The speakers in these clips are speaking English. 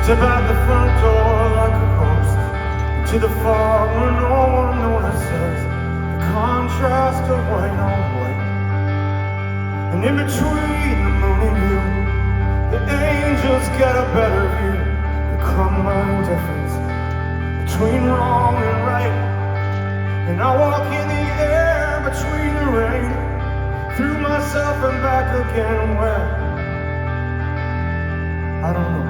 Step out the front door like a ghost into the fog where no one notices the contrast of white on white. And in between the moon and you, the angels get a better view. The crumbling difference between wrong and right. And I walk in the air between the rain, through myself and back again. Where? I don't know.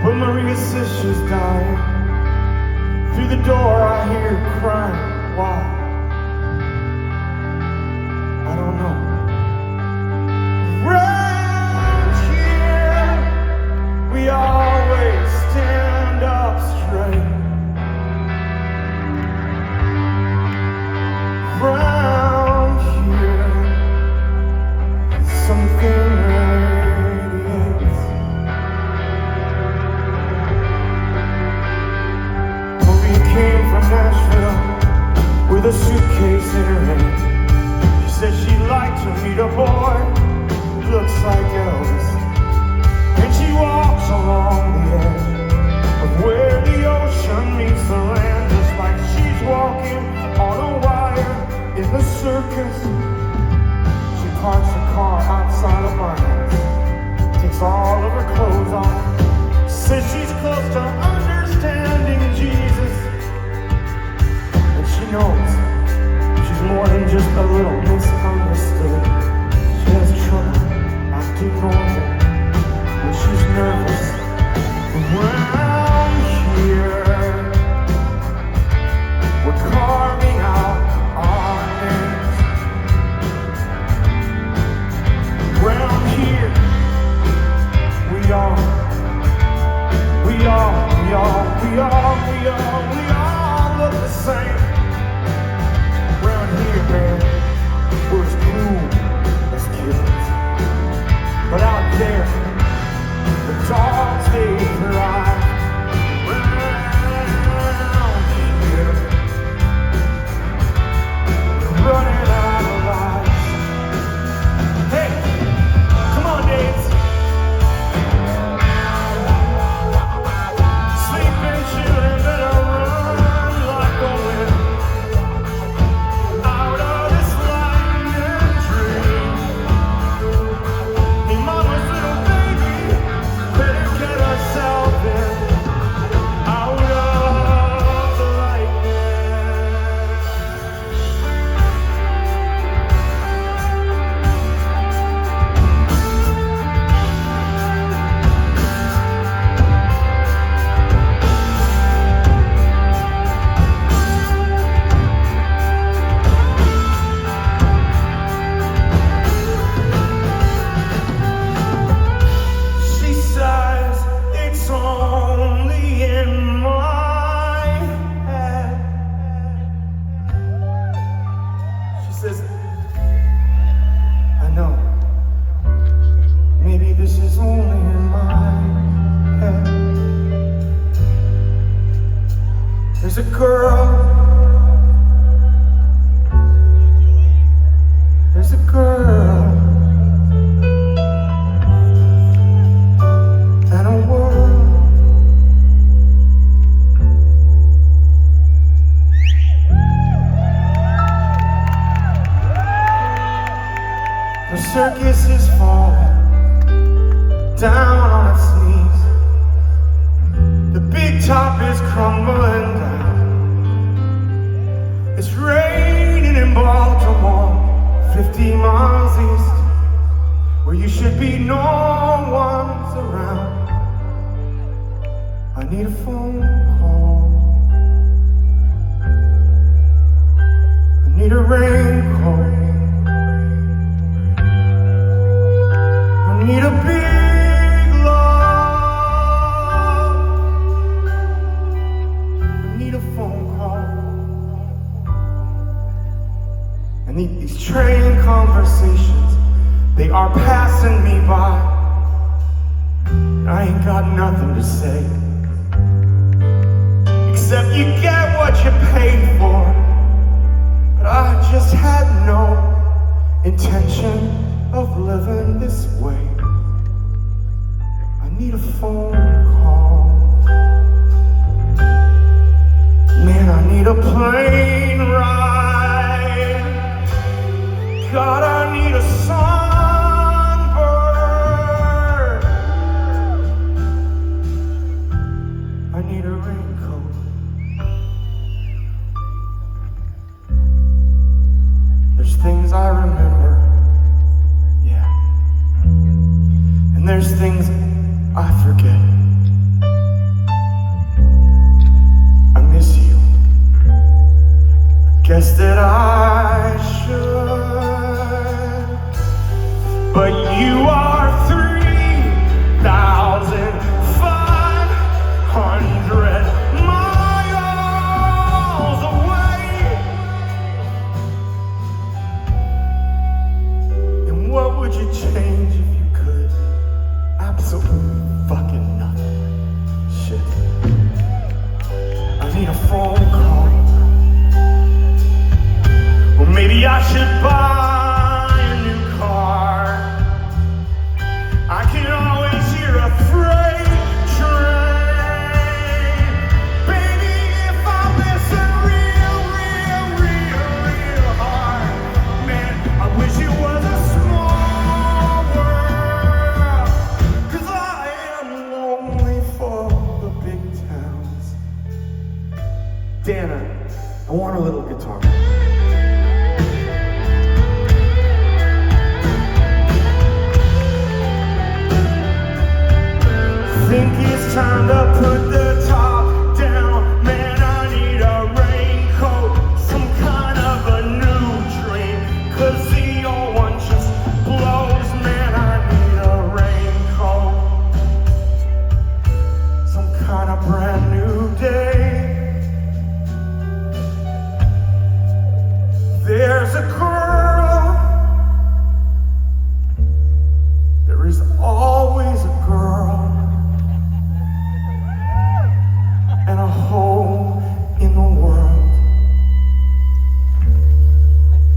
But Maria says she's dying. Through the door I hear her crying. Why? I don't know. Right here, we always stand up straight. Round here, something radiates. Maria came from Nashville with a suitcase in her hand. She said she'd like to meet a boy who looks like Elvis. And she walks along the edge of where the ocean meets the land, just like she's walking on a wire in the circus. She parks the car outside of our house, takes all of her clothes off, says she's close to understanding Jesus. And she knows she's more than just a little misunderstood. She has trouble acting normal when she's nervous. Around here, we're carving out our names. Around here, we all look the same. Around here, man, we're as cool as kids. But out there, the dogs, they thrive. Around here, running out of lives. Hey, come on, Daves. Sleeping children better run like the wind out of this lightning dream. Hey, mama's little baby, better get herself in out of the lightning. She says it's only in my head. She says, I know, maybe this is only in my head. There's a girl, there's a girl, and a world. The circus is falling down on its knees. The big top is crumbling down. It's raining in Baltimore, 50 miles east, where you should be, no one's around. I need a phone call. I need a raincoat. I need a big love. I need a phone call. And these train conversations, they are passing me by. I ain't got nothing to say, except you get what you paid for. But I just had no intention of living this way. I need a phone call. Man, I need a plane ride. God, I need a sunburn. I need a raincoat. There's things I remember, yeah, and there's things I forget. I miss you. Guess that I should, but you are 3,500 miles away. And what would you change if you could? Absolutely fucking nothing. Shit. I need a phone call. Or maybe I should buy a new car. I can always hear a freight train. Baby, if I listen real hard, man, I wish it was a small world. 'Cause I am lonely for the big towns. Dana, I want a little guitar. Think it's time to put the top down. Man, I need a raincoat, some kind of a new dream, 'cause the old one just blows. Man, I need a raincoat, some kind of brand new day. There's a girl, there is always a girl, and a hole in the world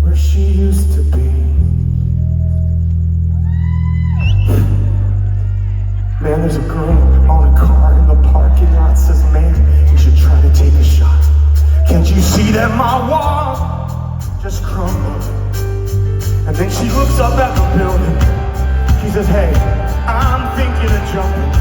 where she used to be. Man, there's a girl on a car in the parking lot, says, man, you should try to take a shot. Can't you see that my walls just crumbled? And then she looks up at the building. She says, hey, I'm thinking of jumping.